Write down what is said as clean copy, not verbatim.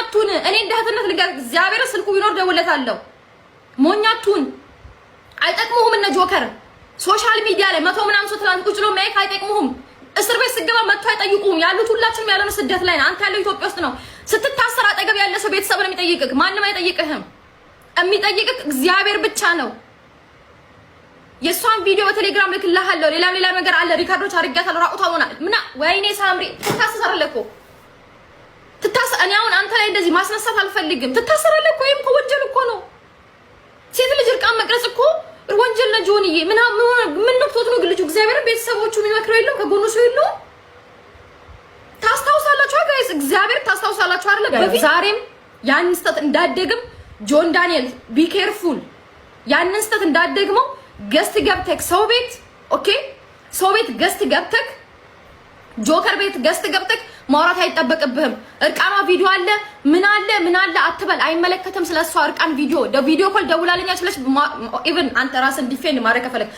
ሞኛቱን እኔ እንደህትነት ልንገር እግዚአብሔር ስልኩ ቢኖር ደውለታለሁ። ሞኛቱን አይጠቅሙህም እነ ጆከር ሶሻል ሚዲያ ላይ መቶ ምናምን ሰው ትላንት ቁጭ ብሎ ማይክ አይጠቅሙህም። እስር ቤት ስገባ መጥቶ አይጠይቁም። ያሉት ሁላችንም ያለነው ስደት ላይ ነው። አንተ ያለው ኢትዮጵያ ውስጥ ነው። ስትታሰር አጠገብ ያለ ሰው ቤተሰብ ነው የሚጠይቅህ። ማንም አይጠይቅህም። የሚጠይቅህ እግዚአብሔር ብቻ ነው። የሷን ቪዲዮ በቴሌግራም ልክልሃለሁ። ሌላ ነገር አለ። ሪካርዶች አድርጋታለሁ። ራቁቷ ሆና ወይኔ ሳምሪ ትታሰራለህ እኮ እኔ አሁን አንተ ላይ እንደዚህ ማስነሳት አልፈልግም። ትታሰራለህ እኮ ይሄም ወንጀል እኮ ነው። ሴት ልጅ እርቃን መቅረጽ እኮ ወንጀል ነው። ጆንዬ ምን ነክቶት ነው ግልጁ? እግዚአብሔር ቤተሰቦቹ የሚመክረው የለም ከጎኑ ሰው የለም። ታስታውሳላችሁ ጋይስ? እግዚአብሔር ታስታውሳላችሁ አይደል? ዛሬም ያን ስተት እንዳደግም ጆን ዳንኤል ቢ ኬርፉል። ያንን ስተት እንዳደግመው ገስት ገብተክ ሰው ቤት ኦኬ፣ ሰው ቤት ገስት ገብተክ ጆከር ቤት ገስት ገብተክ ማውራት አይጠበቅብህም። እርቃኗ ቪዲዮ አለ ምን አለ አትበል። አይመለከተም ስለሷ እርቃን ቪዲዮ ኮል ደውላልኛ ስለሽ ኢቭን አንተ ራስን ዲፌንድ ማድረግ ከፈለክ